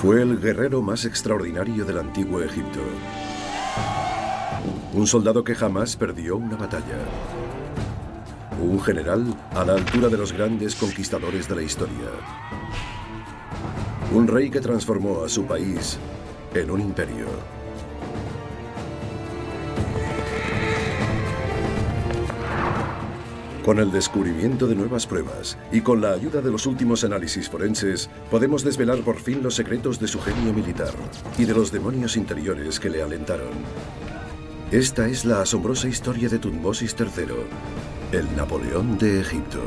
Fue el guerrero más extraordinario del antiguo Egipto. Un soldado que jamás perdió una batalla. Un general a la altura de los grandes conquistadores de la historia. Un rey que transformó a su país en un imperio. Con el descubrimiento de nuevas pruebas y con la ayuda de los últimos análisis forenses, podemos desvelar por fin los secretos de su genio militar y de los demonios interiores que le alentaron. Esta es la asombrosa historia de Tutmosis III, el Napoleón de Egipto.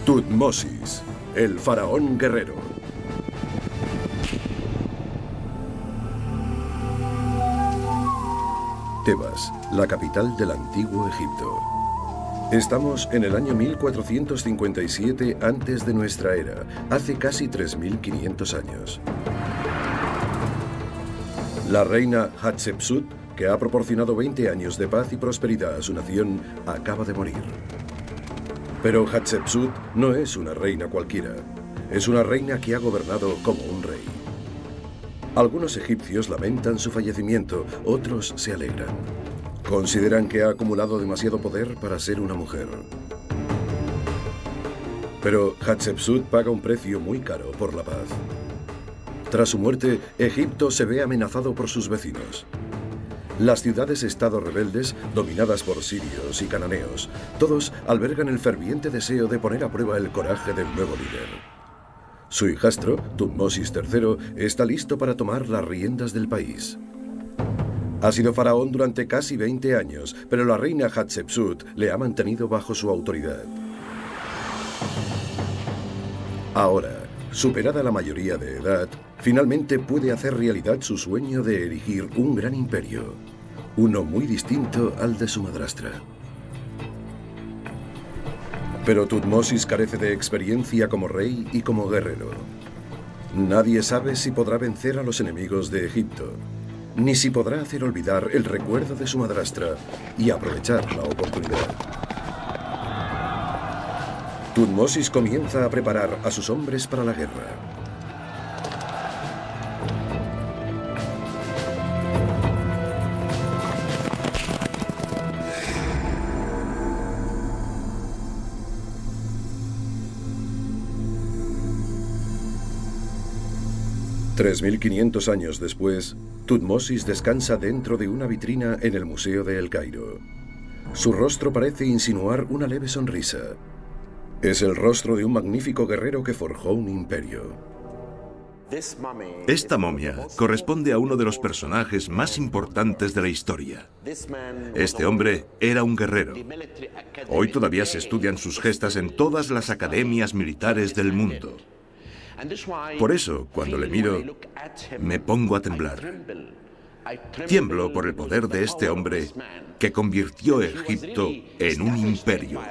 Tutmosis, el faraón guerrero. Tebas, la capital del antiguo Egipto. Estamos en el año 1457 antes de nuestra era, hace casi 3500 años. La reina Hatshepsut, que ha proporcionado 20 años de paz y prosperidad a su nación, acaba de morir. Pero Hatshepsut no es una reina cualquiera. Es una reina que ha gobernado como un rey. Algunos egipcios lamentan su fallecimiento, otros se alegran. Consideran que ha acumulado demasiado poder para ser una mujer. Pero Hatshepsut paga un precio muy caro por la paz. Tras su muerte, Egipto se ve amenazado por sus vecinos. Las ciudades-estado rebeldes, dominadas por sirios y cananeos, todos albergan el ferviente deseo de poner a prueba el coraje del nuevo líder. Su hijastro, Tutmosis III, está listo para tomar las riendas del país. Ha sido faraón durante casi 20 años, pero la reina Hatshepsut le ha mantenido bajo su autoridad. Ahora, superada la mayoría de edad, finalmente puede hacer realidad su sueño de erigir un gran imperio, uno muy distinto al de su madrastra. Pero Tutmosis carece de experiencia como rey y como guerrero. Nadie sabe si podrá vencer a los enemigos de Egipto, ni si podrá hacer olvidar el recuerdo de su madrastra y aprovechar la oportunidad. Tutmosis comienza a preparar a sus hombres para la guerra. $3.500 años después, Tutmosis descansa dentro de una vitrina en el Museo de El Cairo. Su rostro parece insinuar una leve sonrisa. Es el rostro de un magnífico guerrero que forjó un imperio. Esta momia corresponde a uno de los personajes más importantes de la historia. Este hombre era un guerrero. Hoy todavía se estudian sus gestas en todas las academias militares del mundo. Por eso, cuando le miro, me pongo a temblar. Tiemblo por el poder de este hombre que convirtió a Egipto en un imperio.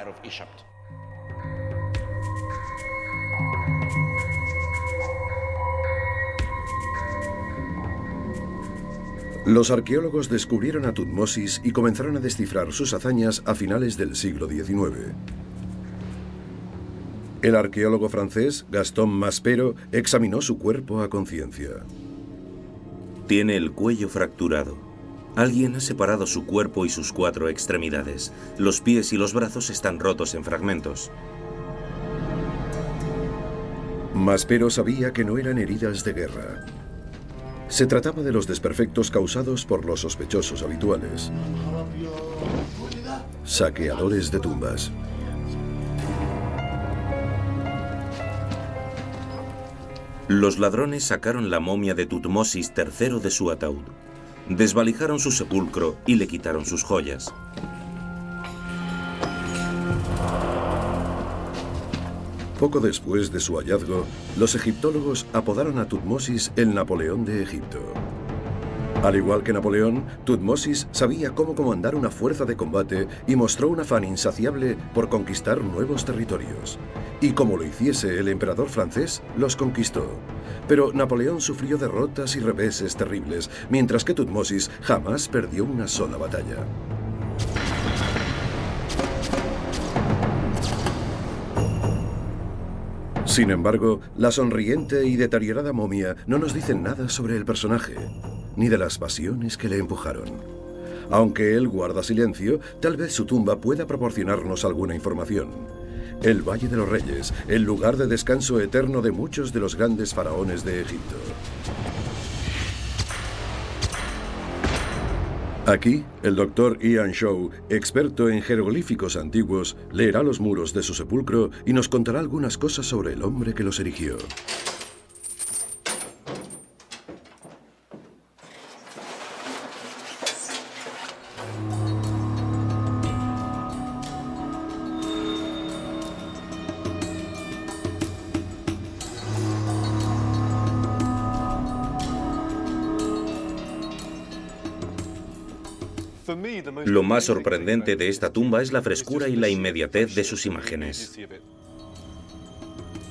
Los arqueólogos descubrieron a Tutmosis y comenzaron a descifrar sus hazañas a finales del siglo XIX. El arqueólogo francés Gaston Maspero examinó su cuerpo a conciencia. Tiene el cuello fracturado. Alguien ha separado su cuerpo y sus 4 extremidades. Los pies y los brazos están rotos en fragmentos. Maspero sabía que no eran heridas de guerra. Se trataba de los desperfectos causados por los sospechosos habituales. Saqueadores de tumbas. Los ladrones sacaron la momia de Tutmosis III de su ataúd. Desvalijaron su sepulcro y le quitaron sus joyas. Poco después de su hallazgo, los egiptólogos apodaron a Tutmosis el Napoleón de Egipto. Al igual que Napoleón, Tutmosis sabía cómo comandar una fuerza de combate y mostró un afán insaciable por conquistar nuevos territorios. Y como lo hiciese el emperador francés, los conquistó. Pero Napoleón sufrió derrotas y reveses terribles, mientras que Tutmosis jamás perdió una sola batalla. Sin embargo, la sonriente y deteriorada momia no nos dice nada sobre el personaje, ni de las pasiones que le empujaron. Aunque él guarda silencio, tal vez su tumba pueda proporcionarnos alguna información. El Valle de los Reyes, el lugar de descanso eterno de muchos de los grandes faraones de Egipto. Aquí, el doctor Ian Shaw, experto en jeroglíficos antiguos, leerá los muros de su sepulcro y nos contará algunas cosas sobre el hombre que los erigió. Lo más sorprendente de esta tumba es la frescura y la inmediatez de sus imágenes.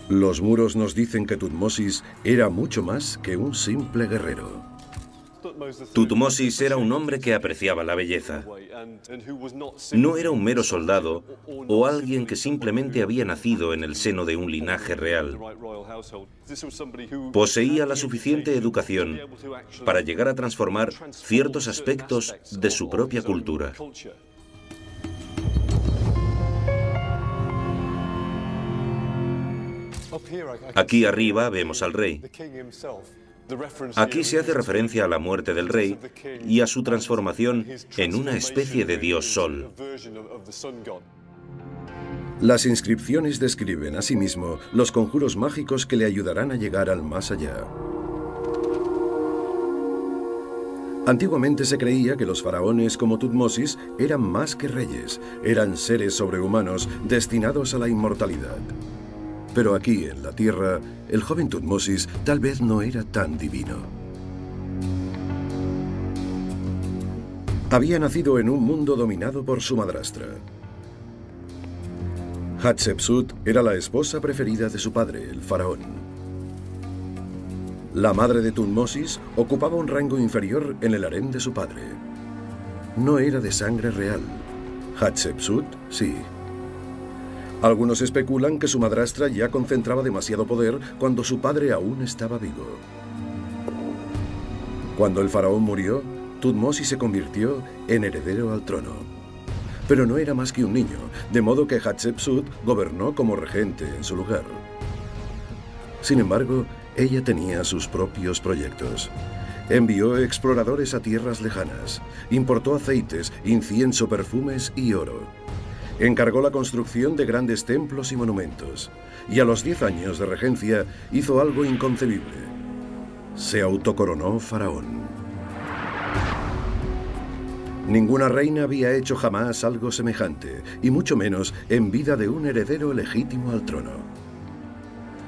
Los muros nos dicen que Tutmosis era mucho más que un simple guerrero. Tutmosis era un hombre que apreciaba la belleza. No era un mero soldado o alguien que simplemente había nacido en el seno de un linaje real. Poseía la suficiente educación para llegar a transformar ciertos aspectos de su propia cultura. Aquí arriba vemos al rey. Aquí se hace referencia a la muerte del rey y a su transformación en una especie de dios sol. Las inscripciones describen asimismo los conjuros mágicos que le ayudarán a llegar al más allá. Antiguamente se creía que los faraones como Tutmosis eran más que reyes, eran seres sobrehumanos destinados a la inmortalidad. Pero aquí, en la Tierra, el joven Tutmosis tal vez no era tan divino. Había nacido en un mundo dominado por su madrastra. Hatshepsut era la esposa preferida de su padre, el faraón. La madre de Tutmosis ocupaba un rango inferior en el harén de su padre. No era de sangre real. Hatshepsut, sí. Algunos especulan que su madrastra ya concentraba demasiado poder cuando su padre aún estaba vivo. Cuando el faraón murió, Tutmosis se convirtió en heredero al trono. Pero no era más que un niño, de modo que Hatshepsut gobernó como regente en su lugar. Sin embargo, ella tenía sus propios proyectos. Envió exploradores a tierras lejanas, importó aceites, incienso, perfumes y oro. Encargó la construcción de grandes templos y monumentos, y a los 10 años de regencia hizo algo inconcebible. Se autocoronó faraón. Ninguna reina había hecho jamás algo semejante, y mucho menos en vida de un heredero legítimo al trono.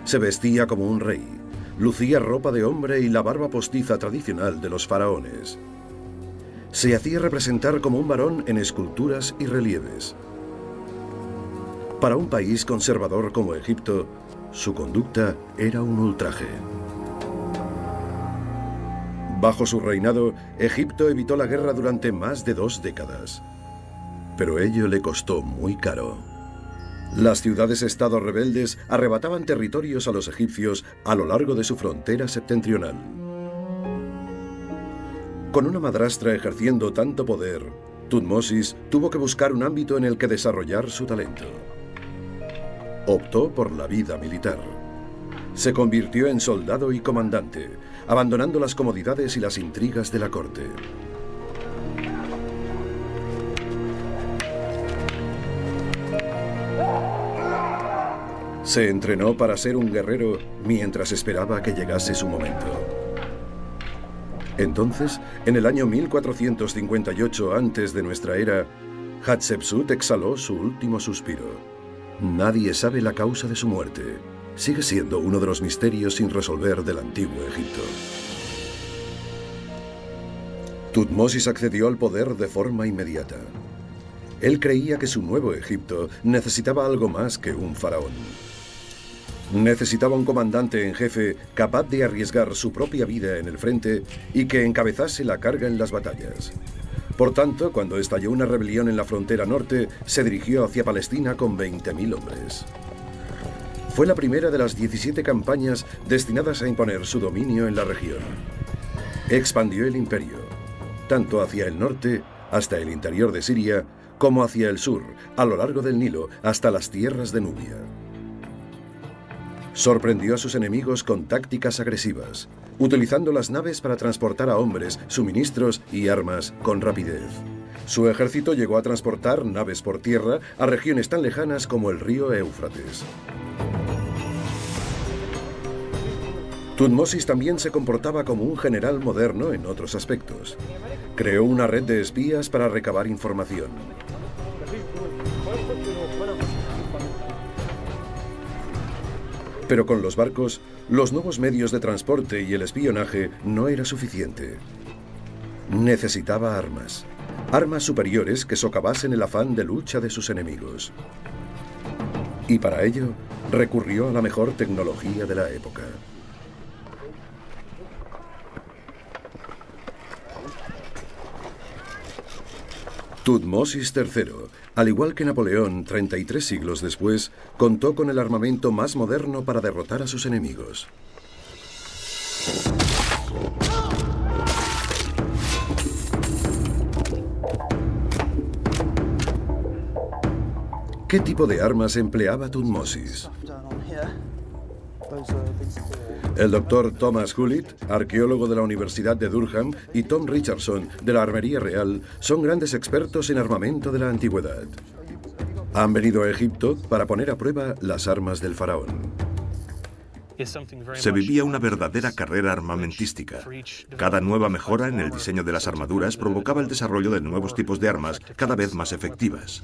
Se vestía como un rey, lucía ropa de hombre y la barba postiza tradicional de los faraones. Se hacía representar como un varón en esculturas y relieves. Para un país conservador como Egipto, su conducta era un ultraje. Bajo su reinado, Egipto evitó la guerra durante más de 2 décadas. Pero ello le costó muy caro. Las ciudades-estado rebeldes arrebataban territorios a los egipcios a lo largo de su frontera septentrional. Con una madrastra ejerciendo tanto poder, Tutmosis tuvo que buscar un ámbito en el que desarrollar su talento. Optó por la vida militar. Se convirtió en soldado y comandante, abandonando las comodidades y las intrigas de la corte. Se entrenó para ser un guerrero mientras esperaba que llegase su momento. Entonces, en el año 1458 antes de nuestra era, Hatshepsut exhaló su último suspiro. Nadie sabe la causa de su muerte. Sigue siendo uno de los misterios sin resolver del antiguo Egipto. Tutmosis accedió al poder de forma inmediata. Él creía que su nuevo Egipto necesitaba algo más que un faraón. Necesitaba un comandante en jefe capaz de arriesgar su propia vida en el frente y que encabezase la carga en las batallas. Por tanto, cuando estalló una rebelión en la frontera norte, se dirigió hacia Palestina con 20.000 hombres. Fue la primera de las 17 campañas destinadas a imponer su dominio en la región. Expandió el imperio, tanto hacia el norte, hasta el interior de Siria, como hacia el sur, a lo largo del Nilo, hasta las tierras de Nubia. Sorprendió a sus enemigos con tácticas agresivas, utilizando las naves para transportar a hombres, suministros y armas con rapidez. Su ejército llegó a transportar naves por tierra a regiones tan lejanas como el río Éufrates. Tutmosis también se comportaba como un general moderno en otros aspectos. Creó una red de espías para recabar información. Pero con los barcos, los nuevos medios de transporte y el espionaje no era suficiente. Necesitaba armas. Armas superiores que socavasen el afán de lucha de sus enemigos. Y para ello, recurrió a la mejor tecnología de la época. Tutmosis III, al igual que Napoleón 33 siglos después, contó con el armamento más moderno para derrotar a sus enemigos. ¿Qué tipo de armas empleaba Tutmosis? El doctor Thomas Hulett, arqueólogo de la Universidad de Durham, y Tom Richardson, de la Armería Real, son grandes expertos en armamento de la antigüedad. Han venido a Egipto para poner a prueba las armas del faraón. Se vivía una verdadera carrera armamentística. Cada nueva mejora en el diseño de las armaduras provocaba el desarrollo de nuevos tipos de armas cada vez más efectivas.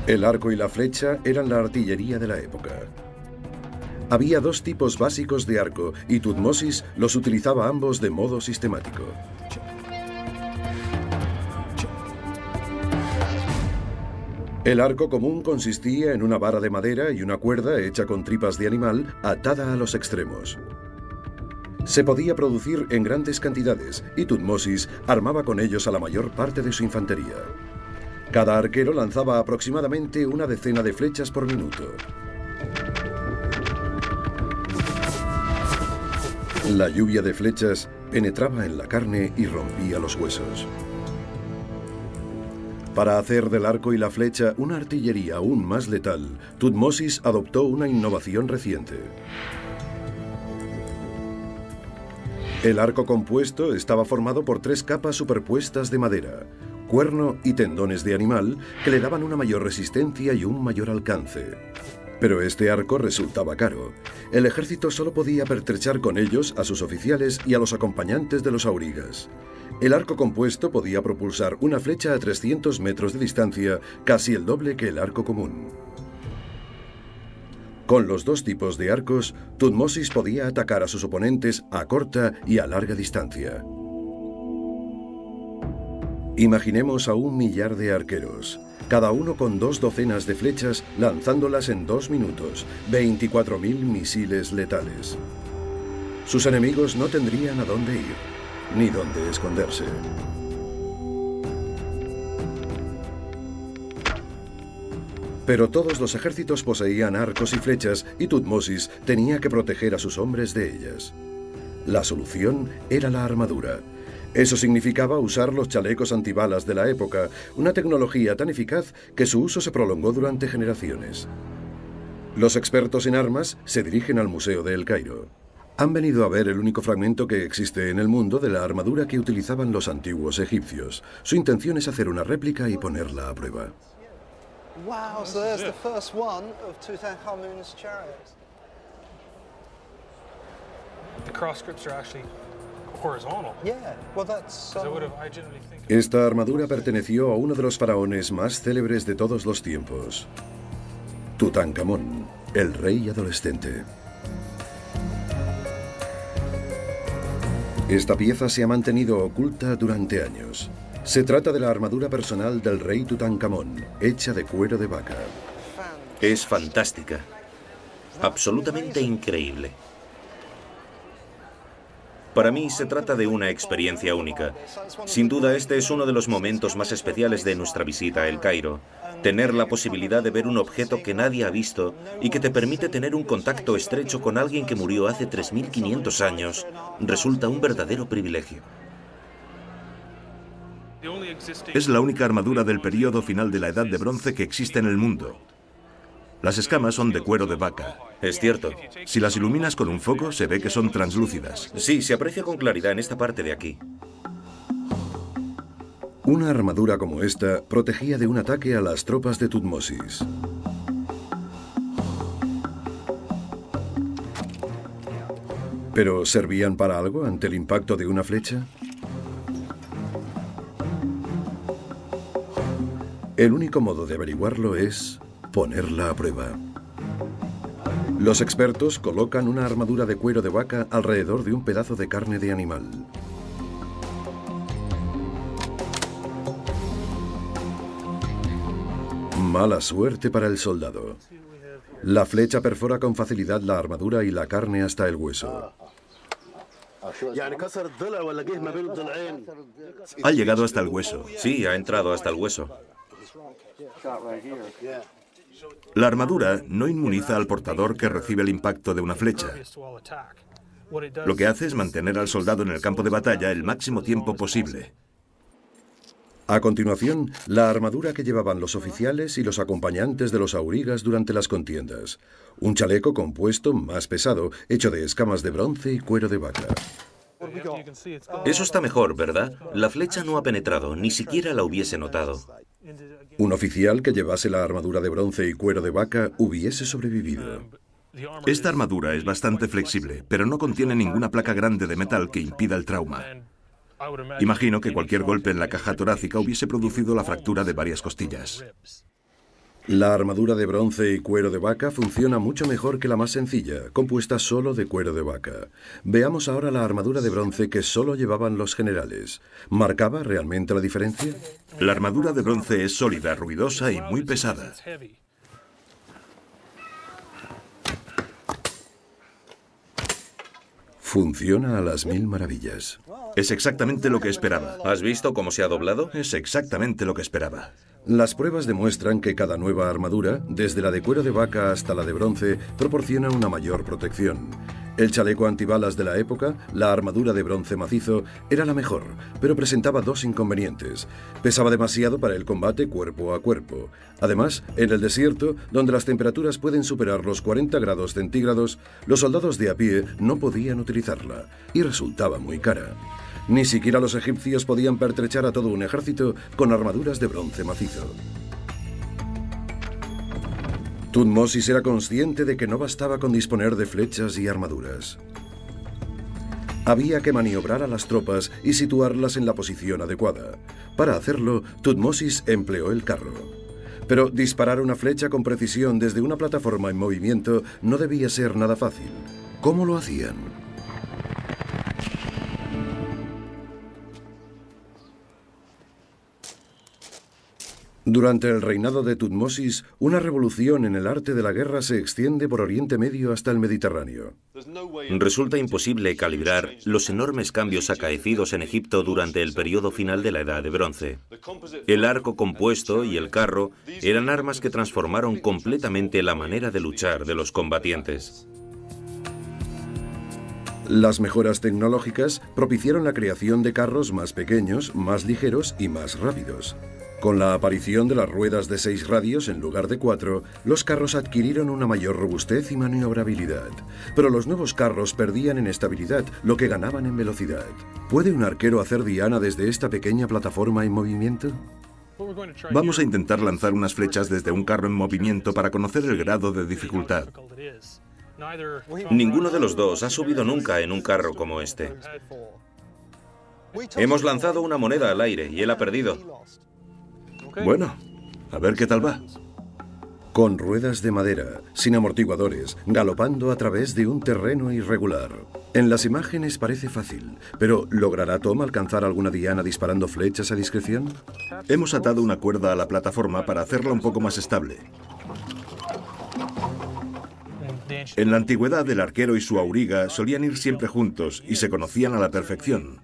El arco y la flecha eran la artillería de la época. Había dos tipos básicos de arco y Tutmosis los utilizaba ambos de modo sistemático. El arco común consistía en una vara de madera y una cuerda hecha con tripas de animal atada a los extremos. Se podía producir en grandes cantidades y Tutmosis armaba con ellos a la mayor parte de su infantería. Cada arquero lanzaba aproximadamente una decena de flechas por minuto. La lluvia de flechas penetraba en la carne y rompía los huesos. Para hacer del arco y la flecha una artillería aún más letal, Tutmosis adoptó una innovación reciente. El arco compuesto estaba formado por 3 capas superpuestas de madera, cuerno y tendones de animal que le daban una mayor resistencia y un mayor alcance. Pero este arco resultaba caro. El ejército solo podía pertrechar con ellos a sus oficiales y a los acompañantes de los aurigas. El arco compuesto podía propulsar una flecha a 300 metros de distancia, casi el doble que el arco común. Con los dos tipos de arcos, Tutmosis podía atacar a sus oponentes a corta y a larga distancia. Imaginemos a 1 millar de arqueros, cada uno con 2 docenas de flechas lanzándolas en 2 minutos, 24.000 misiles letales. Sus enemigos no tendrían a dónde ir, ni dónde esconderse. Pero todos los ejércitos poseían arcos y flechas y Tutmosis tenía que proteger a sus hombres de ellas. La solución era la armadura. Eso significaba usar los chalecos antibalas de la época, una tecnología tan eficaz que su uso se prolongó durante generaciones. Los expertos en armas se dirigen al Museo de El Cairo. Han venido a ver el único fragmento que existe en el mundo de la armadura que utilizaban los antiguos egipcios. Su intención es hacer una réplica y ponerla a prueba. Wow, so there's the first one of Tutankhamun's chariots. The cross scripts are actually horizontal. Yeah, well that's... Esta armadura perteneció a uno de los faraones más célebres de todos los tiempos, Tutankamón, el rey adolescente. Esta pieza se ha mantenido oculta durante años. Se trata de la armadura personal del rey Tutankamón, hecha de cuero de vaca. Es fantástica, absolutamente increíble. Para mí se trata de una experiencia única. Sin duda este es uno de los momentos más especiales de nuestra visita a El Cairo. Tener la posibilidad de ver un objeto que nadie ha visto y que te permite tener un contacto estrecho con alguien que murió hace 3.500 años resulta un verdadero privilegio. Es la única armadura del período final de la Edad de Bronce que existe en el mundo. Las escamas son de cuero de vaca. Es cierto. Si las iluminas con un foco, se ve que son translúcidas. Sí, se aprecia con claridad en esta parte de aquí. Una armadura como esta protegía de un ataque a las tropas de Tutmosis. ¿Pero servían para algo ante el impacto de una flecha? El único modo de averiguarlo es ponerla a prueba. Los expertos colocan una armadura de cuero de vaca alrededor de un pedazo de carne de animal. Mala suerte para el soldado. La flecha perfora con facilidad la armadura y la carne hasta el hueso. Ha llegado hasta el hueso. Sí, ha entrado hasta el hueso. La armadura no inmuniza al portador que recibe el impacto de una flecha. Lo que hace es mantener al soldado en el campo de batalla el máximo tiempo posible. A continuación, la armadura que llevaban los oficiales y los acompañantes de los aurigas durante las contiendas. Un chaleco compuesto más pesado, hecho de escamas de bronce y cuero de vaca. Eso está mejor, ¿verdad? La flecha no ha penetrado, ni siquiera la hubiese notado. Un oficial que llevase la armadura de bronce y cuero de vaca hubiese sobrevivido. Esta armadura es bastante flexible, pero no contiene ninguna placa grande de metal que impida el trauma. Imagino que cualquier golpe en la caja torácica hubiese producido la fractura de varias costillas. La armadura de bronce y cuero de vaca funciona mucho mejor que la más sencilla, compuesta solo de cuero de vaca. Veamos ahora la armadura de bronce que solo llevaban los generales. ¿Marcaba realmente la diferencia? La armadura de bronce es sólida, ruidosa y muy pesada. Funciona a las 1000 maravillas. Es exactamente lo que esperaba. ¿Has visto cómo se ha doblado? Es exactamente lo que esperaba. Las pruebas demuestran que cada nueva armadura, desde la de cuero de vaca hasta la de bronce, proporciona una mayor protección. El chaleco antibalas de la época, la armadura de bronce macizo, era la mejor, pero presentaba dos inconvenientes. Pesaba demasiado para el combate cuerpo a cuerpo. Además, en el desierto, donde las temperaturas pueden superar los 40 grados centígrados, los soldados de a pie no podían utilizarla, y resultaba muy cara. Ni siquiera los egipcios podían pertrechar a todo un ejército con armaduras de bronce macizo. Tutmosis era consciente de que no bastaba con disponer de flechas y armaduras. Había que maniobrar a las tropas y situarlas en la posición adecuada. Para hacerlo, Tutmosis empleó el carro. Pero disparar una flecha con precisión desde una plataforma en movimiento no debía ser nada fácil. ¿Cómo lo hacían? Durante el reinado de Tutmosis, una revolución en el arte de la guerra se extiende por Oriente Medio hasta el Mediterráneo. Resulta imposible calibrar los enormes cambios acaecidos en Egipto durante el periodo final de la Edad de Bronce. El arco compuesto y el carro eran armas que transformaron completamente la manera de luchar de los combatientes. Las mejoras tecnológicas propiciaron la creación de carros más pequeños, más ligeros y más rápidos. Con la aparición de las ruedas de 6 radios en lugar de 4, los carros adquirieron una mayor robustez y maniobrabilidad. Pero los nuevos carros perdían en estabilidad, lo que ganaban en velocidad. ¿Puede un arquero hacer diana desde esta pequeña plataforma en movimiento? Vamos a intentar lanzar unas flechas desde un carro en movimiento para conocer el grado de dificultad. Ninguno de los dos ha subido nunca en un carro como este. Hemos lanzado una moneda al aire y él ha perdido. Bueno, a ver qué tal va. Con ruedas de madera, sin amortiguadores, galopando a través de un terreno irregular. En las imágenes parece fácil, pero ¿logrará Tom alcanzar alguna diana disparando flechas a discreción? Hemos atado una cuerda a la plataforma para hacerla un poco más estable. En la antigüedad, el arquero y su auriga solían ir siempre juntos y se conocían a la perfección.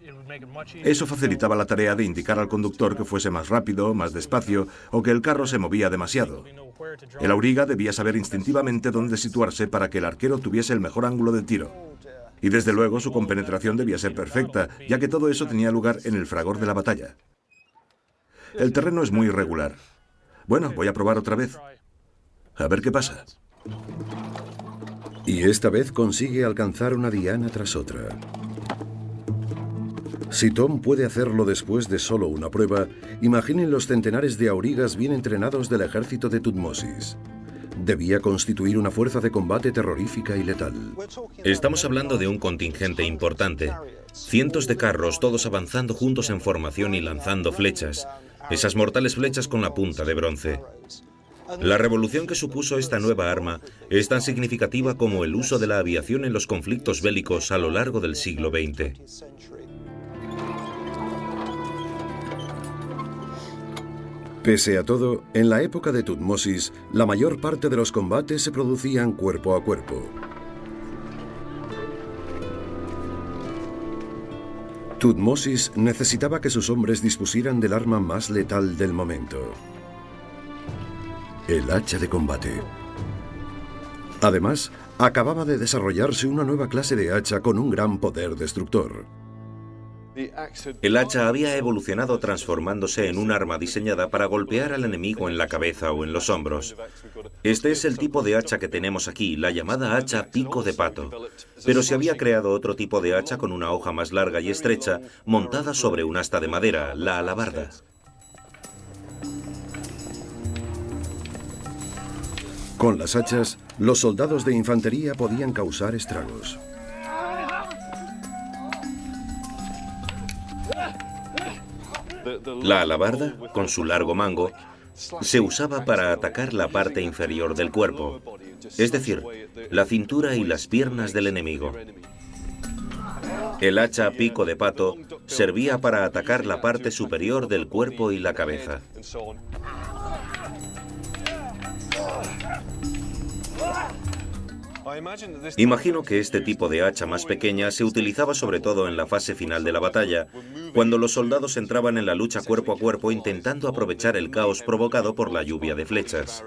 Eso facilitaba la tarea de indicar al conductor que fuese más rápido, más despacio o que el carro se movía demasiado. El auriga debía saber instintivamente dónde situarse para que el arquero tuviese el mejor ángulo de tiro. Y desde luego su compenetración debía ser perfecta, ya que todo eso tenía lugar en el fragor de la batalla. El terreno es muy irregular. Bueno, voy a probar otra vez. A ver qué pasa. Y esta vez consigue alcanzar una diana tras otra. Si Tom puede hacerlo después de solo una prueba, imaginen los centenares de aurigas bien entrenados del ejército de Thutmosis. Debía constituir una fuerza de combate terrorífica y letal. Estamos hablando de un contingente importante. Cientos de carros, todos avanzando juntos en formación y lanzando flechas. Esas mortales flechas con la punta de bronce. La revolución que supuso esta nueva arma es tan significativa como el uso de la aviación en los conflictos bélicos a lo largo del siglo XX. Pese a todo, en la época de Thutmosis, la mayor parte de los combates se producían cuerpo a cuerpo. Thutmosis necesitaba que sus hombres dispusieran del arma más letal del momento: el hacha de combate. Además, acababa de desarrollarse una nueva clase de hacha con un gran poder destructor. El hacha había evolucionado transformándose en un arma diseñada para golpear al enemigo en la cabeza o en los hombros. Este es el tipo de hacha que tenemos aquí, la llamada hacha pico de pato. Pero se había creado otro tipo de hacha con una hoja más larga y estrecha, montada sobre un asta de madera, la alabarda. Con las hachas, los soldados de infantería podían causar estragos. La alabarda, con su largo mango, se usaba para atacar la parte inferior del cuerpo, es decir, la cintura y las piernas del enemigo. El hacha pico de pato servía para atacar la parte superior del cuerpo y la cabeza. Imagino que este tipo de hacha más pequeña se utilizaba sobre todo en la fase final de la batalla, cuando los soldados entraban en la lucha cuerpo a cuerpo intentando aprovechar el caos provocado por la lluvia de flechas.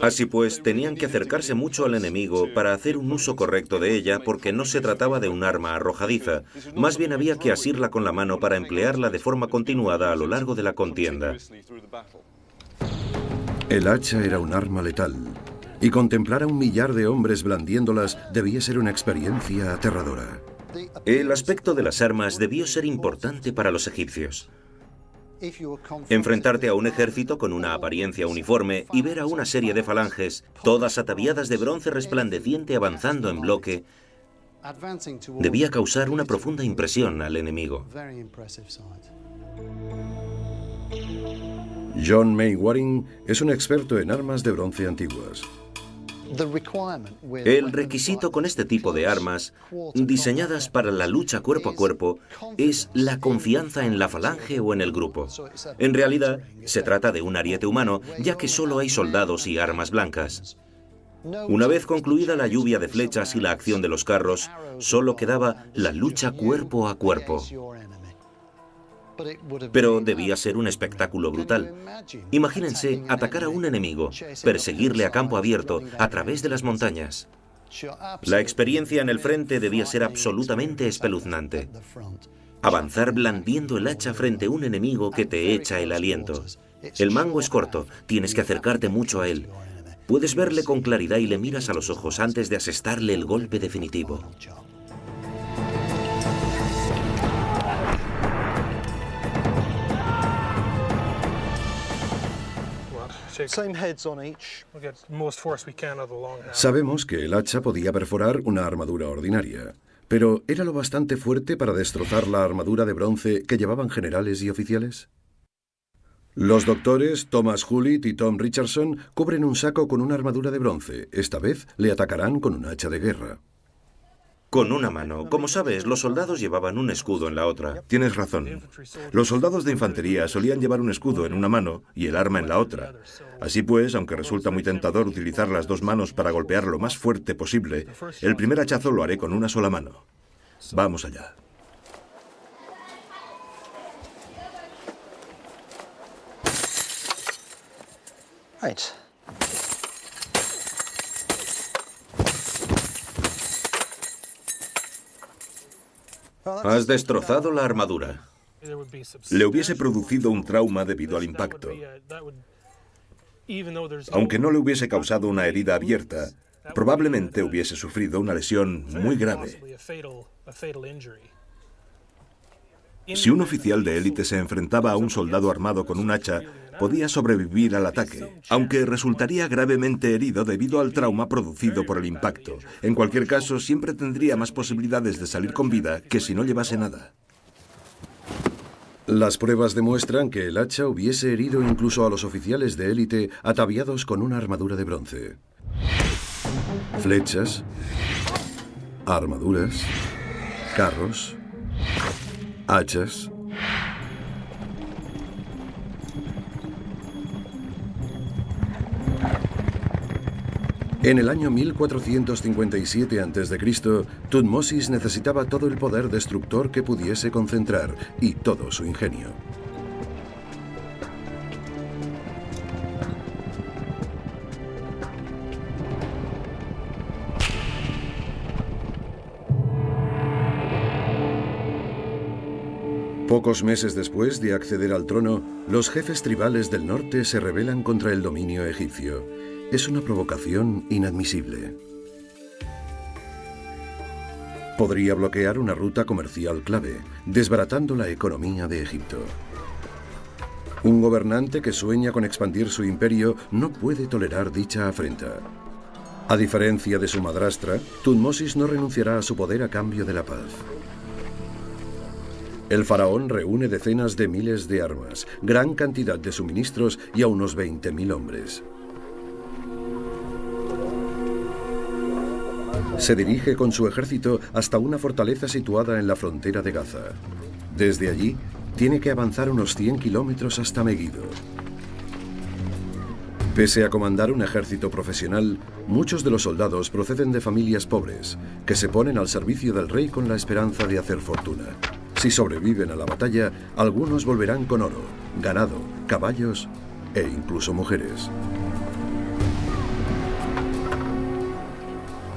Así pues, tenían que acercarse mucho al enemigo para hacer un uso correcto de ella, porque no se trataba de un arma arrojadiza, más bien había que asirla con la mano para emplearla de forma continuada a lo largo de la contienda. El hacha era un arma letal, y contemplar a 1 millar de hombres blandiéndolas debía ser una experiencia aterradora. El aspecto de las armas debió ser importante para los egipcios. Enfrentarte a un ejército con una apariencia uniforme y ver a una serie de falanges, todas ataviadas de bronce resplandeciente avanzando en bloque, debía causar una profunda impresión al enemigo. John Mainwaring es un experto en armas de bronce antiguas. El requisito con este tipo de armas, diseñadas para la lucha cuerpo a cuerpo, es la confianza en la falange o en el grupo. En realidad, se trata de un ariete humano, ya que solo hay soldados y armas blancas. Una vez concluida la lluvia de flechas y la acción de los carros, solo quedaba la lucha cuerpo a cuerpo. Pero debía ser un espectáculo brutal. Imagínense atacar a un enemigo, perseguirle a campo abierto, a través de las montañas. La experiencia en el frente debía ser absolutamente espeluznante. Avanzar blandiendo el hacha frente a un enemigo que te echa el aliento. El mango es corto, tienes que acercarte mucho a él. Puedes verle con claridad y le miras a los ojos antes de asestarle el golpe definitivo. Sabemos que el hacha podía perforar una armadura ordinaria, pero ¿era lo bastante fuerte para destrozar la armadura de bronce que llevaban generales y oficiales? Los doctores Thomas Hullett y Tom Richardson cubren un saco con una armadura de bronce. Esta vez le atacarán con un hacha de guerra. Con una mano. Como sabes, los soldados llevaban un escudo en la otra. Tienes razón. Los soldados de infantería solían llevar un escudo en una mano y el arma en la otra. Así pues, aunque resulta muy tentador utilizar las dos manos para golpear lo más fuerte posible, el primer hachazo lo haré con una sola mano. Vamos allá. Right. Has destrozado la armadura. Le hubiese producido un trauma debido al impacto. Aunque no le hubiese causado una herida abierta, probablemente hubiese sufrido una lesión muy grave. Si un oficial de élite se enfrentaba a un soldado armado con un hacha, podía sobrevivir al ataque, aunque resultaría gravemente herido debido al trauma producido por el impacto. En cualquier caso, siempre tendría más posibilidades de salir con vida que si no llevase nada. Las pruebas demuestran que el hacha hubiese herido incluso a los oficiales de élite ataviados con una armadura de bronce. Flechas, armaduras, carros, hachas. En el año 1457 a.C., Tutmosis necesitaba todo el poder destructor que pudiese concentrar y todo su ingenio. Pocos meses después de acceder al trono, los jefes tribales del norte se rebelan contra el dominio egipcio. Es una provocación inadmisible. Podría bloquear una ruta comercial clave, desbaratando la economía de Egipto. Un gobernante que sueña con expandir su imperio no puede tolerar dicha afrenta. A diferencia de su madrastra, Tutmosis no renunciará a su poder a cambio de la paz. El faraón reúne decenas de miles de armas, gran cantidad de suministros y a unos 20.000 hombres. Se dirige con su ejército hasta una fortaleza situada en la frontera de Gaza. Desde allí, tiene que avanzar unos 100 kilómetros hasta Megido. Pese a comandar un ejército profesional, muchos de los soldados proceden de familias pobres, que se ponen al servicio del rey con la esperanza de hacer fortuna. Si sobreviven a la batalla, algunos volverán con oro, ganado, caballos e incluso mujeres.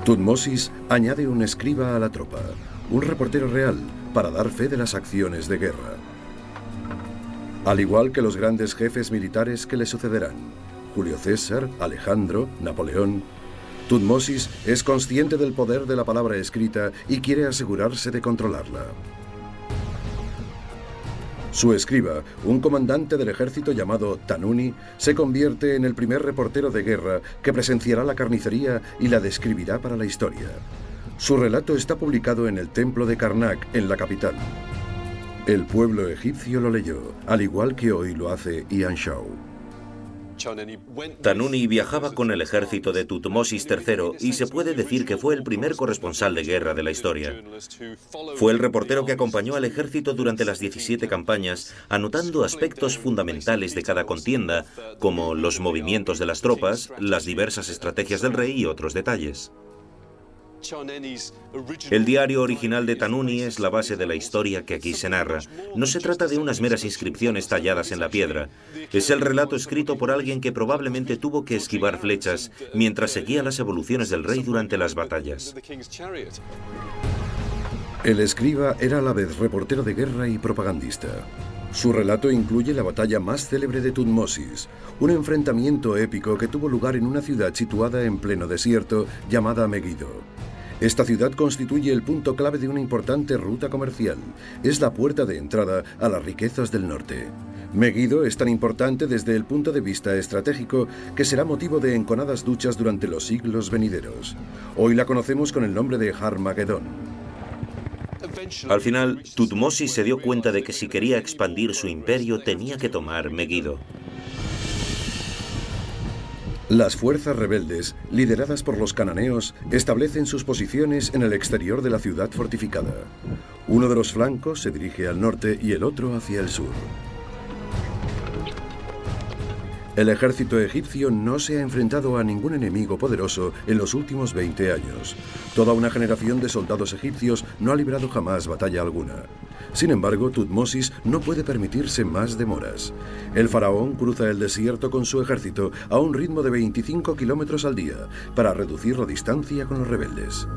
Tutmosis añade un escriba a la tropa, un reportero real, para dar fe de las acciones de guerra. Al igual que los grandes jefes militares que le sucederán, Julio César, Alejandro, Napoleón, Tutmosis es consciente del poder de la palabra escrita y quiere asegurarse de controlarla. Su escriba, un comandante del ejército llamado Tanuni, se convierte en el primer reportero de guerra que presenciará la carnicería y la describirá para la historia. Su relato está publicado en el templo de Karnak, en la capital. El pueblo egipcio lo leyó, al igual que hoy lo hace Ian Shaw. Tanuni viajaba con el ejército de Tutmosis III y se puede decir que fue el primer corresponsal de guerra de la historia. Fue el reportero que acompañó al ejército durante las 17 campañas, anotando aspectos fundamentales de cada contienda, como los movimientos de las tropas, las diversas estrategias del rey y otros detalles. El diario original de Tanuni es la base de la historia que aquí se narra. No se trata de unas meras inscripciones talladas en la piedra. Es el relato escrito por alguien que probablemente tuvo que esquivar flechas mientras seguía las evoluciones del rey durante las batallas. El escriba era a la vez reportero de guerra y propagandista. Su relato incluye la batalla más célebre de Tutmosis, un enfrentamiento épico que tuvo lugar en una ciudad situada en pleno desierto llamada Megido. Esta ciudad constituye el punto clave de una importante ruta comercial. Es la puerta de entrada a las riquezas del norte. Megido es tan importante desde el punto de vista estratégico que será motivo de enconadas luchas durante los siglos venideros. Hoy la conocemos con el nombre de Harmagedón. Al final, Tutmosis se dio cuenta de que si quería expandir su imperio tenía que tomar Megido. Las fuerzas rebeldes, lideradas por los cananeos, establecen sus posiciones en el exterior de la ciudad fortificada. Uno de los flancos se dirige al norte y el otro hacia el sur. El ejército egipcio no se ha enfrentado a ningún enemigo poderoso en los últimos 20 años. Toda una generación de soldados egipcios no ha librado jamás batalla alguna. Sin embargo, Tutmosis no puede permitirse más demoras. El faraón cruza el desierto con su ejército a un ritmo de 25 kilómetros al día para reducir la distancia con los rebeldes.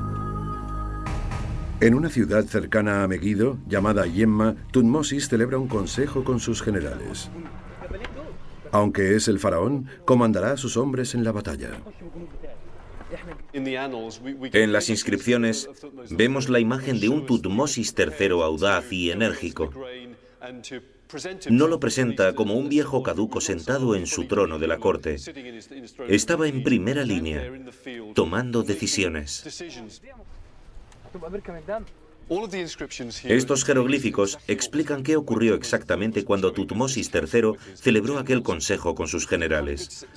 En una ciudad cercana a Megido, llamada Yemma, Tutmosis celebra un consejo con sus generales. Aunque es el faraón, comandará a sus hombres en la batalla. En las inscripciones vemos la imagen de un Tutmosis III audaz y enérgico. No lo presenta como un viejo caduco sentado en su trono de la corte. Estaba en primera línea, tomando decisiones. Estos jeroglíficos explican qué ocurrió exactamente cuando Tutmosis III celebró aquel consejo con sus generales.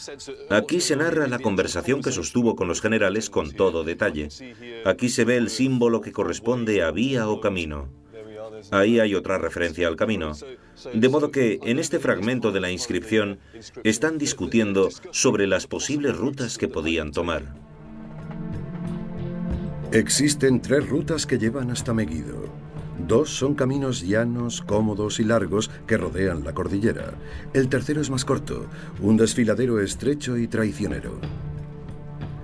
Aquí se narra la conversación que sostuvo con los generales con todo detalle. Aquí se ve el símbolo que corresponde a vía o camino. Ahí hay otra referencia al camino. De modo que en este fragmento de la inscripción están discutiendo sobre las posibles rutas que podían tomar. Existen 3 rutas que llevan hasta Megido. 2 son caminos llanos, cómodos y largos que rodean la cordillera. El tercero es más corto, un desfiladero estrecho y traicionero.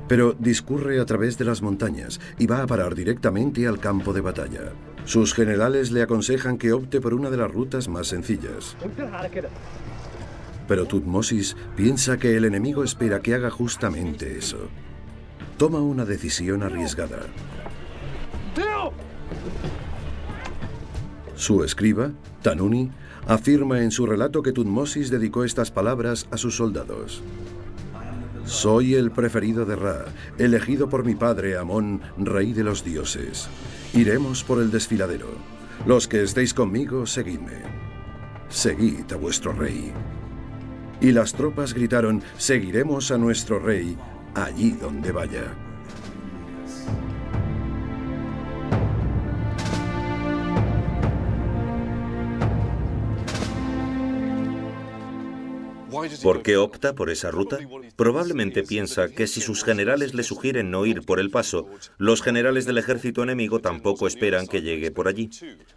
Pero discurre a través de las montañas y va a parar directamente al campo de batalla. Sus generales le aconsejan que opte por una de las rutas más sencillas. Pero Tutmosis piensa que el enemigo espera que haga justamente eso. Toma una decisión arriesgada. Su escriba, Tanuni, afirma en su relato que Tutmosis dedicó estas palabras a sus soldados. Soy el preferido de Ra, elegido por mi padre Amón, rey de los dioses. Iremos por el desfiladero. Los que estéis conmigo, seguidme. Seguid a vuestro rey. Y las tropas gritaron, seguiremos a nuestro rey, allí donde vaya. ¿Por qué opta por esa ruta? Probablemente piensa que si sus generales le sugieren no ir por el paso, los generales del ejército enemigo tampoco esperan que llegue por allí.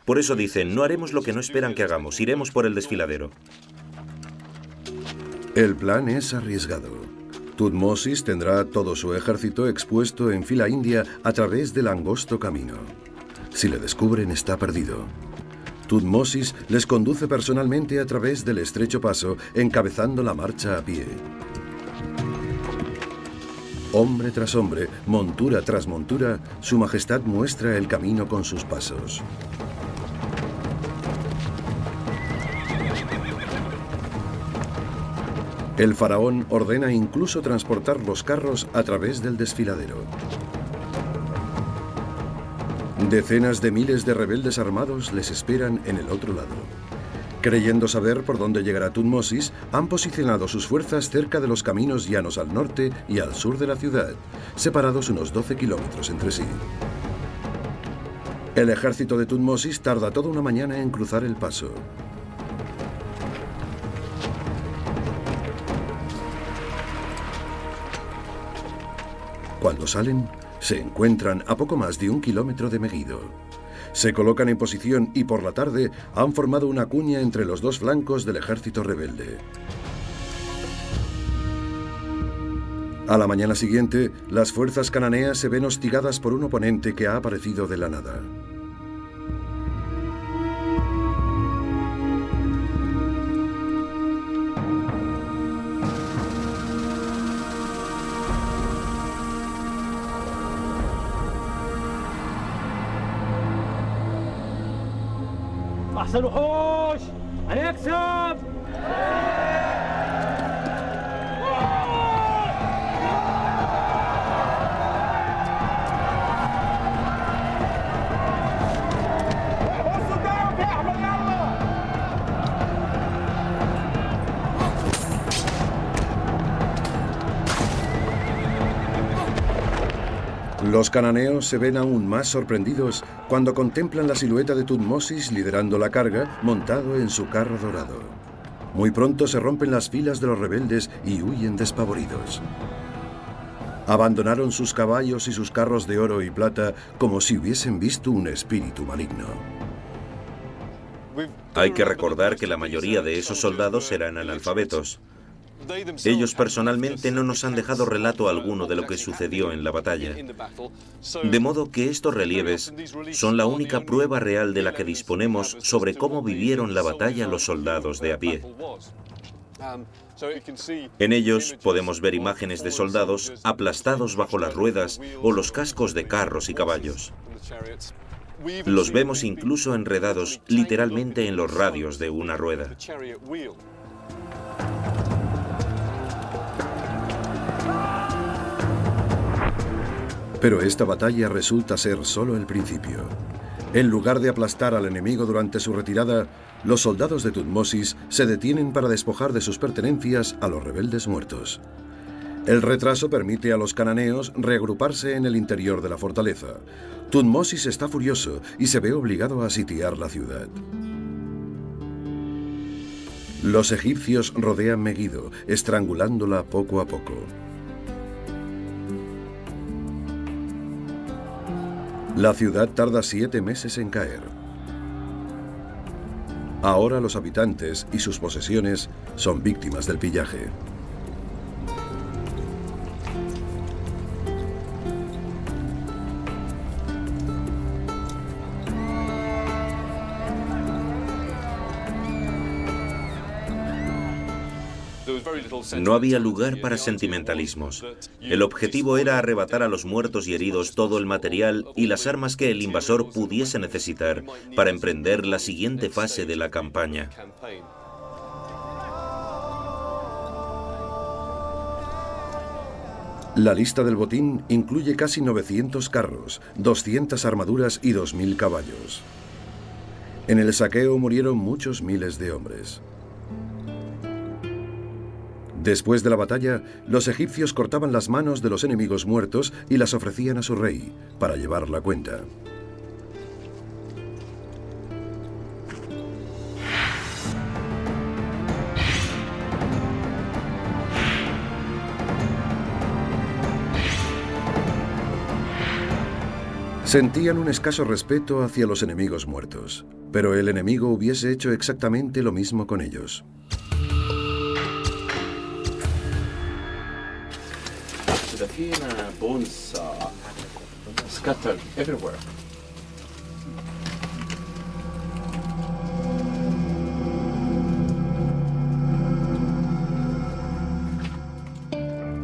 Por eso dicen, no haremos lo que no esperan que hagamos, iremos por el desfiladero. El plan es arriesgado. Tutmosis tendrá todo su ejército expuesto en fila india a través del angosto camino. Si le descubren, está perdido. Tutmosis les conduce personalmente a través del estrecho paso, encabezando la marcha a pie. Hombre tras hombre, montura tras montura, su majestad muestra el camino con sus pasos. El faraón ordena incluso transportar los carros a través del desfiladero. Decenas de miles de rebeldes armados les esperan en el otro lado. Creyendo saber por dónde llegará Tutmosis, han posicionado sus fuerzas cerca de los caminos llanos al norte y al sur de la ciudad, separados unos 12 kilómetros entre sí. El ejército de Tutmosis tarda toda una mañana en cruzar el paso. Cuando salen, se encuentran a poco más de 1 kilómetro de Megido. Se colocan en posición y por la tarde han formado una cuña entre los 2 flancos del ejército rebelde. A la mañana siguiente, las fuerzas cananeas se ven hostigadas por un oponente que ha aparecido de la nada. أحسن وحوش هنكسب. Los cananeos se ven aún más sorprendidos cuando contemplan la silueta de Tutmosis liderando la carga montado en su carro dorado. Muy pronto se rompen las filas de los rebeldes y huyen despavoridos. Abandonaron sus caballos y sus carros de oro y plata como si hubiesen visto un espíritu maligno. Hay que recordar que la mayoría de esos soldados eran analfabetos. Ellos personalmente no nos han dejado relato alguno de lo que sucedió en la batalla. De modo que estos relieves son la única prueba real de la que disponemos sobre cómo vivieron la batalla los soldados de a pie. En ellos podemos ver imágenes de soldados aplastados bajo las ruedas o los cascos de carros y caballos. Los vemos incluso enredados literalmente en los radios de una rueda. Pero esta batalla resulta ser solo el principio. En lugar de aplastar al enemigo durante su retirada, los soldados de Tutmosis se detienen para despojar de sus pertenencias a los rebeldes muertos. El retraso permite a los cananeos reagruparse en el interior de la fortaleza. Tutmosis está furioso y se ve obligado a sitiar la ciudad. Los egipcios rodean Megido, estrangulándola poco a poco. La ciudad tarda 7 meses en caer. Ahora los habitantes y sus posesiones son víctimas del pillaje. No había lugar para sentimentalismos. El objetivo era arrebatar a los muertos y heridos todo el material y las armas que el invasor pudiese necesitar para emprender la siguiente fase de la campaña. La lista del botín incluye casi 900 carros, 200 armaduras y 2000 caballos. En el saqueo murieron muchos miles de hombres. Después de la batalla, los egipcios cortaban las manos de los enemigos muertos y las ofrecían a su rey para llevar la cuenta. Sentían un escaso respeto hacia los enemigos muertos, pero el enemigo hubiese hecho exactamente lo mismo con ellos.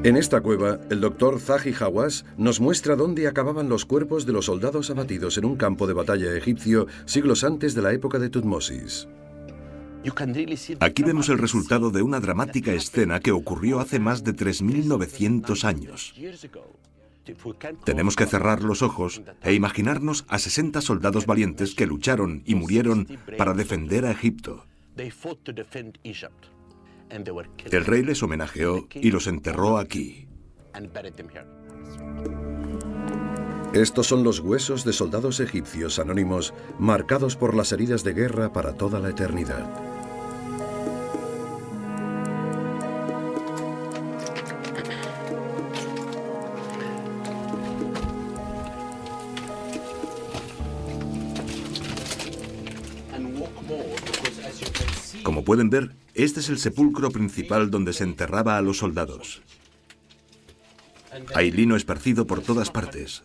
En esta cueva, el doctor Zahi Hawass nos muestra dónde acababan los cuerpos de los soldados abatidos en un campo de batalla egipcio siglos antes de la época de Tutmosis. Aquí vemos el resultado de una dramática escena que ocurrió hace más de 3.900 años. Tenemos que cerrar los ojos e imaginarnos a 60 soldados valientes que lucharon y murieron para defender a Egipto. El rey les homenajeó y los enterró aquí. Estos son los huesos de soldados egipcios anónimos marcados por las heridas de guerra para toda la eternidad. Como pueden ver, este es el sepulcro principal donde se enterraba a los soldados. Hay lino esparcido por todas partes.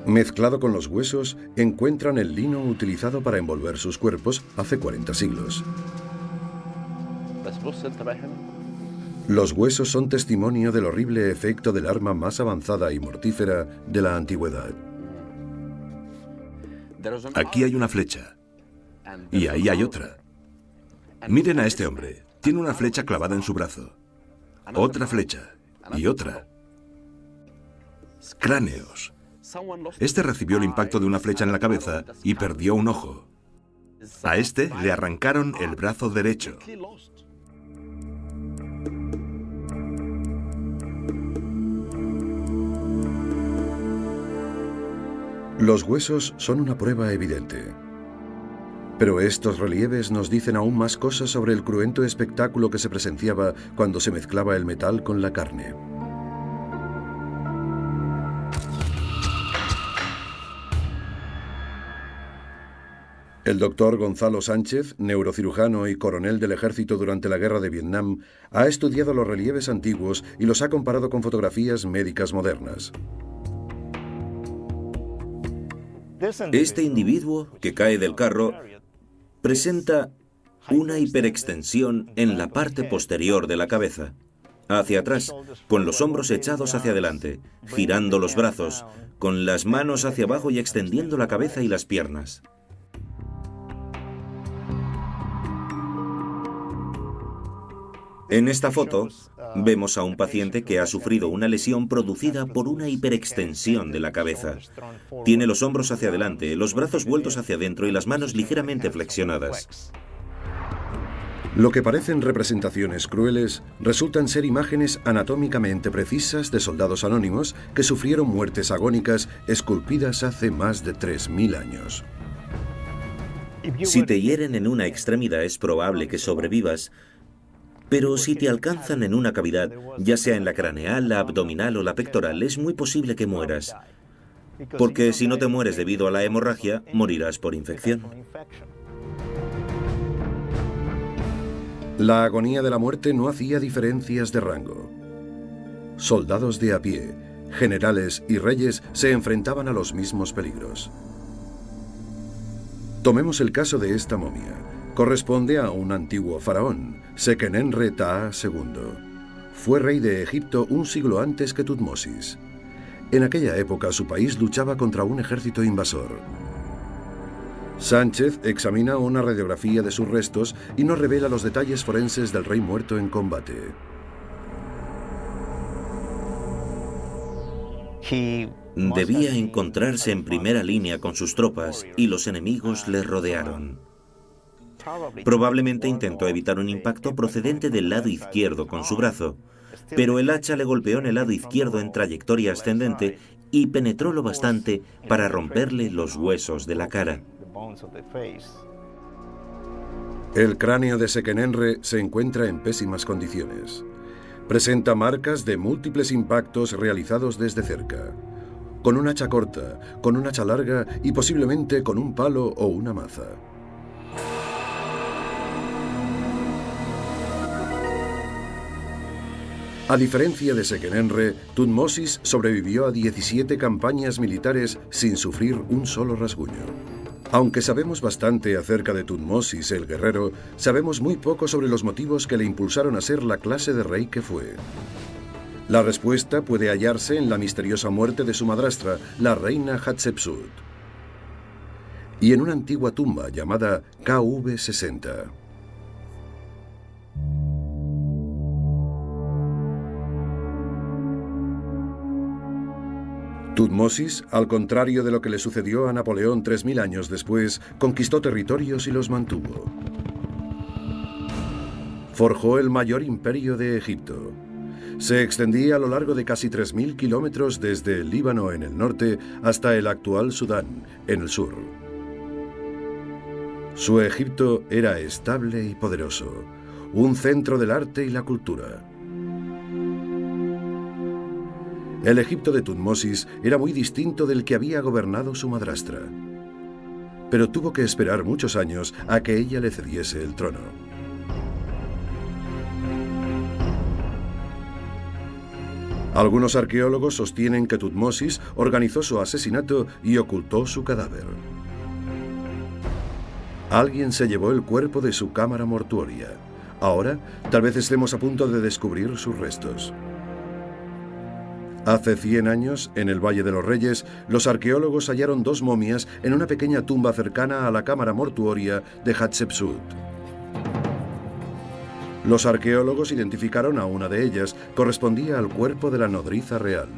Mezclado con los huesos, encuentran el lino utilizado para envolver sus cuerpos hace 40 siglos. Los huesos son testimonio del horrible efecto del arma más avanzada y mortífera de la antigüedad. Aquí hay una flecha. Y ahí hay otra. Miren a este hombre. Tiene una flecha clavada en su brazo. Otra flecha. Y otra. Cráneos. Este recibió el impacto de una flecha en la cabeza y perdió un ojo. A este le arrancaron el brazo derecho. Los huesos son una prueba evidente. Pero estos relieves nos dicen aún más cosas sobre el cruento espectáculo que se presenciaba cuando se mezclaba el metal con la carne. El doctor Gonzalo Sánchez, neurocirujano y coronel del ejército durante la guerra de Vietnam, ha estudiado los relieves antiguos y los ha comparado con fotografías médicas modernas. Este individuo que cae del carro presenta una hiperextensión en la parte posterior de la cabeza, hacia atrás, con los hombros echados hacia adelante, girando los brazos, con las manos hacia abajo y extendiendo la cabeza y las piernas. En esta foto vemos a un paciente que ha sufrido una lesión producida por una hiperextensión de la cabeza. Tiene los hombros hacia adelante, los brazos vueltos hacia adentro y las manos ligeramente flexionadas. Lo que parecen representaciones crueles resultan ser imágenes anatómicamente precisas de soldados anónimos que sufrieron muertes agónicas esculpidas hace más de 3000 años. Si te hieren en una extremidad es probable que sobrevivas, pero si te alcanzan en una cavidad, ya sea en la craneal, la abdominal o la pectoral, es muy posible que mueras. Porque si no te mueres debido a la hemorragia, morirás por infección. La agonía de la muerte no hacía diferencias de rango. Soldados de a pie, generales y reyes se enfrentaban a los mismos peligros. Tomemos el caso de esta momia. Corresponde a un antiguo faraón, Sekenenre Taa II. Fue rey de Egipto un siglo antes que Tutmosis. En aquella época su país luchaba contra un ejército invasor. Sánchez examina una radiografía de sus restos y nos revela los detalles forenses del rey muerto en combate. Debía encontrarse en primera línea con sus tropas y los enemigos le rodearon. Probablemente intentó evitar un impacto procedente del lado izquierdo con su brazo, pero el hacha le golpeó en el lado izquierdo en trayectoria ascendente y penetró lo bastante para romperle los huesos de la cara. El cráneo de Sekenenre se encuentra en pésimas condiciones. Presenta marcas de múltiples impactos realizados desde cerca, con un hacha corta, con un hacha larga y posiblemente con un palo o una maza. A diferencia de Sekenenre, Tutmosis sobrevivió a 17 campañas militares sin sufrir un solo rasguño. Aunque sabemos bastante acerca de Tutmosis el guerrero, sabemos muy poco sobre los motivos que le impulsaron a ser la clase de rey que fue. La respuesta puede hallarse en la misteriosa muerte de su madrastra, la reina Hatshepsut, y en una antigua tumba llamada KV60. Tutmosis, al contrario de lo que le sucedió a Napoleón 3000 años después, conquistó territorios y los mantuvo. Forjó el mayor imperio de Egipto. Se extendía a lo largo de casi 3000 kilómetros desde el Líbano en el norte hasta el actual Sudán, en el sur. Su Egipto era estable y poderoso, un centro del arte y la cultura. El Egipto de Tutmosis era muy distinto del que había gobernado su madrastra, pero tuvo que esperar muchos años a que ella le cediese el trono. Algunos arqueólogos sostienen que Tutmosis organizó su asesinato y ocultó su cadáver. Alguien se llevó el cuerpo de su cámara mortuoria. Ahora, tal vez estemos a punto de descubrir sus restos. Hace 100 años, en el Valle de los Reyes, los arqueólogos hallaron 2 momias en una pequeña tumba cercana a la cámara mortuoria de Hatshepsut. Los arqueólogos identificaron a una de ellas, correspondía al cuerpo de la nodriza real,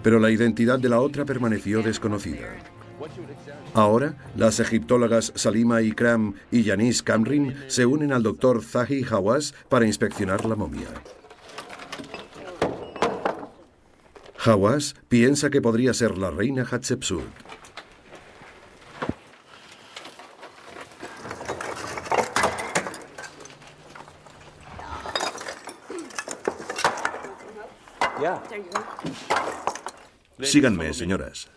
pero la identidad de la otra permaneció desconocida. Ahora, las egiptólogas Salima Ikram y Yanis Kamrin se unen al doctor Zahi Hawass para inspeccionar la momia. Hawass piensa que podría ser la reina Hatshepsut. Síganme, señoras.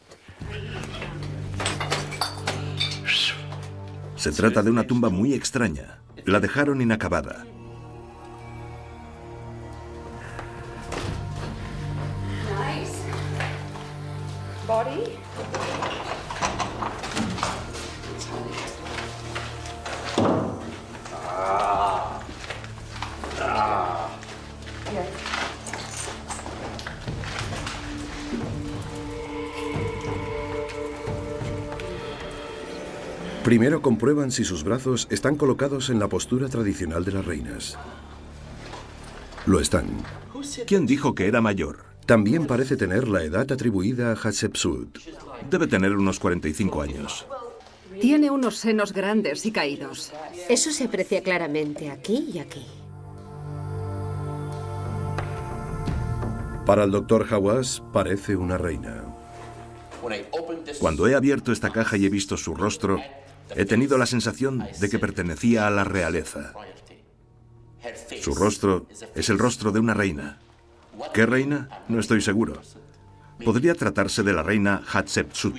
Se trata de una tumba muy extraña. La dejaron inacabada. Nice. Body. Primero comprueban si sus brazos están colocados en la postura tradicional de las reinas. Lo están. ¿Quién dijo que era mayor? También parece tener la edad atribuida a Hatshepsut. Debe tener unos 45 años. Tiene unos senos grandes y caídos. Eso se aprecia claramente aquí y aquí. Para el Dr. Hawass, parece una reina. Cuando he abierto esta caja y he visto su rostro, he tenido la sensación de que pertenecía a la realeza. Su rostro es el rostro de una reina. ¿Qué reina? No estoy seguro. Podría tratarse de la reina Hatshepsut.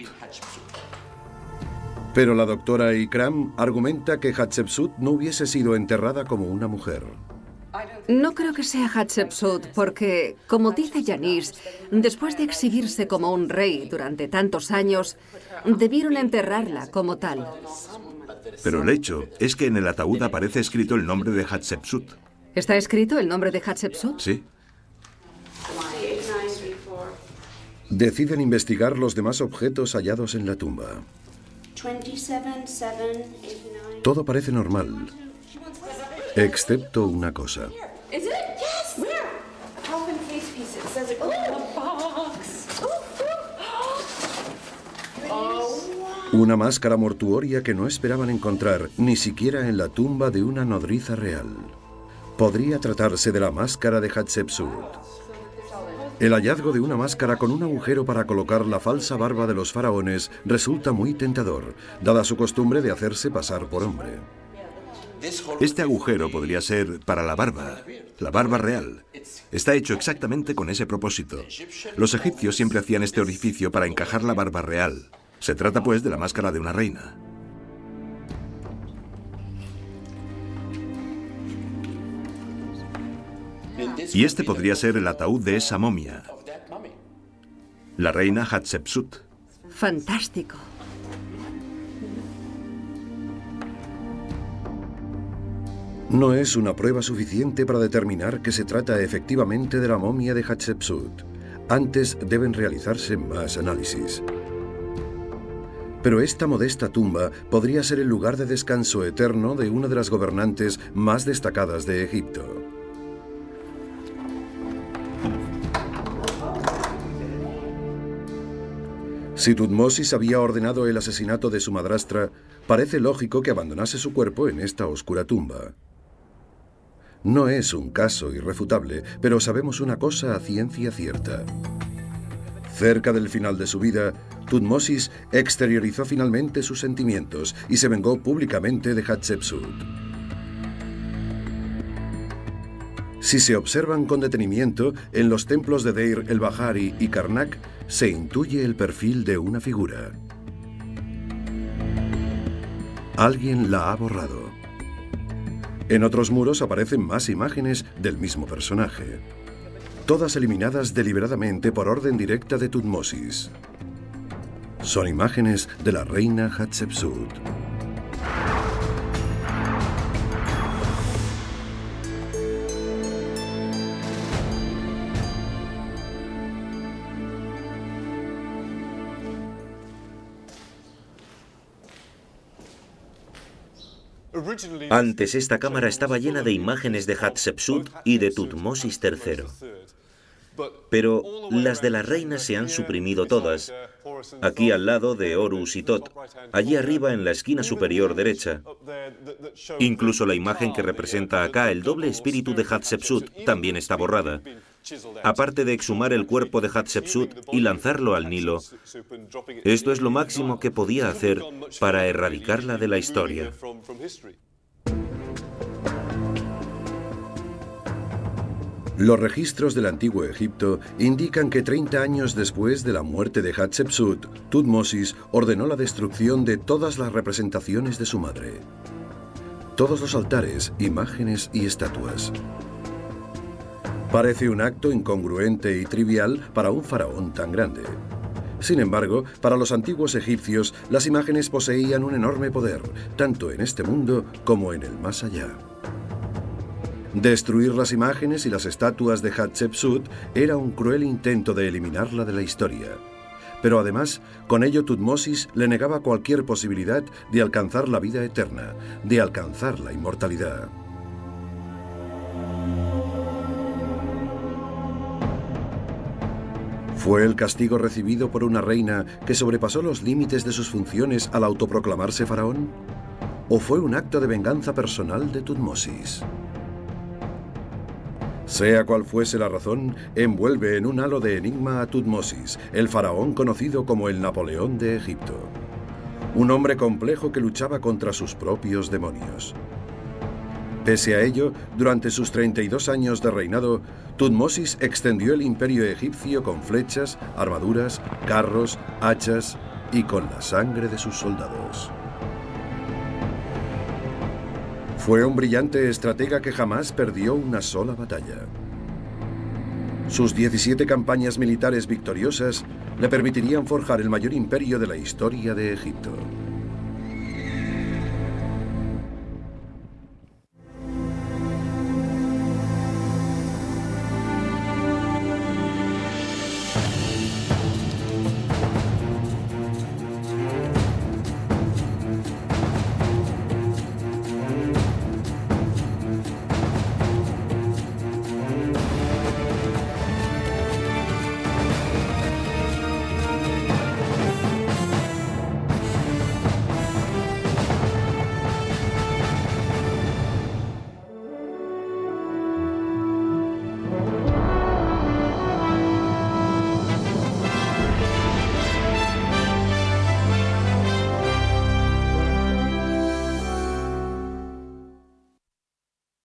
Pero la doctora Ikram argumenta que Hatshepsut no hubiese sido enterrada como una mujer. No creo que sea Hatshepsut porque, como dice Janice, después de exhibirse como un rey durante tantos años, debieron enterrarla como tal. Pero el hecho es que en el ataúd aparece escrito el nombre de Hatshepsut. ¿Está escrito el nombre de Hatshepsut? Sí. Deciden investigar los demás objetos hallados en la tumba. Todo parece normal, excepto una cosa. Una máscara mortuoria que no esperaban encontrar, ni siquiera en la tumba de una nodriza real. Podría tratarse de la máscara de Hatshepsut. El hallazgo de una máscara con un agujero para colocar la falsa barba de los faraones resulta muy tentador, dada su costumbre de hacerse pasar por hombre. Este agujero podría ser para la barba real. Está hecho exactamente con ese propósito. Los egipcios siempre hacían este orificio para encajar la barba real. Se trata, pues, de la máscara de una reina. Y este podría ser el ataúd de esa momia. La reina Hatshepsut. Fantástico. No es una prueba suficiente para determinar que se trata efectivamente de la momia de Hatshepsut. Antes deben realizarse más análisis. Pero esta modesta tumba podría ser el lugar de descanso eterno de una de las gobernantes más destacadas de Egipto. Si Tutmosis había ordenado el asesinato de su madrastra, parece lógico que abandonase su cuerpo en esta oscura tumba. No es un caso irrefutable, pero sabemos una cosa a ciencia cierta. Cerca del final de su vida, Tutmosis exteriorizó finalmente sus sentimientos y se vengó públicamente de Hatshepsut. Si se observan con detenimiento, en los templos de Deir el-Bahari y Karnak se intuye el perfil de una figura. Alguien la ha borrado. En otros muros aparecen más imágenes del mismo personaje, todas eliminadas deliberadamente por orden directa de Tutmosis. Son imágenes de la reina Hatshepsut. Antes esta cámara estaba llena de imágenes de Hatshepsut y de Tutmosis III. Pero las de la reina se han suprimido todas. Aquí al lado de Horus y Tot, allí arriba en la esquina superior derecha. Incluso la imagen que representa acá el doble espíritu de Hatshepsut también está borrada. Aparte de exhumar el cuerpo de Hatshepsut y lanzarlo al Nilo, esto es lo máximo que podía hacer para erradicarla de la historia. Los registros del antiguo Egipto indican que 30 años después de la muerte de Hatshepsut, Tutmosis ordenó la destrucción de todas las representaciones de su madre. Todos los altares, imágenes y estatuas. Parece un acto incongruente y trivial para un faraón tan grande. Sin embargo, para los antiguos egipcios, las imágenes poseían un enorme poder, tanto en este mundo como en el más allá. Destruir las imágenes y las estatuas de Hatshepsut era un cruel intento de eliminarla de la historia. Pero además, con ello Tutmosis le negaba cualquier posibilidad de alcanzar la vida eterna, de alcanzar la inmortalidad. ¿Fue el castigo recibido por una reina que sobrepasó los límites de sus funciones al autoproclamarse faraón? ¿O fue un acto de venganza personal de Tutmosis? Sea cual fuese la razón, envuelve en un halo de enigma a Tutmosis, el faraón conocido como el Napoleón de Egipto. Un hombre complejo que luchaba contra sus propios demonios. Pese a ello, durante sus 32 años de reinado, Tutmosis extendió el imperio egipcio con flechas, armaduras, carros, hachas y con la sangre de sus soldados. Fue un brillante estratega que jamás perdió una sola batalla. Sus 17 campañas militares victoriosas le permitirían forjar el mayor imperio de la historia de Egipto.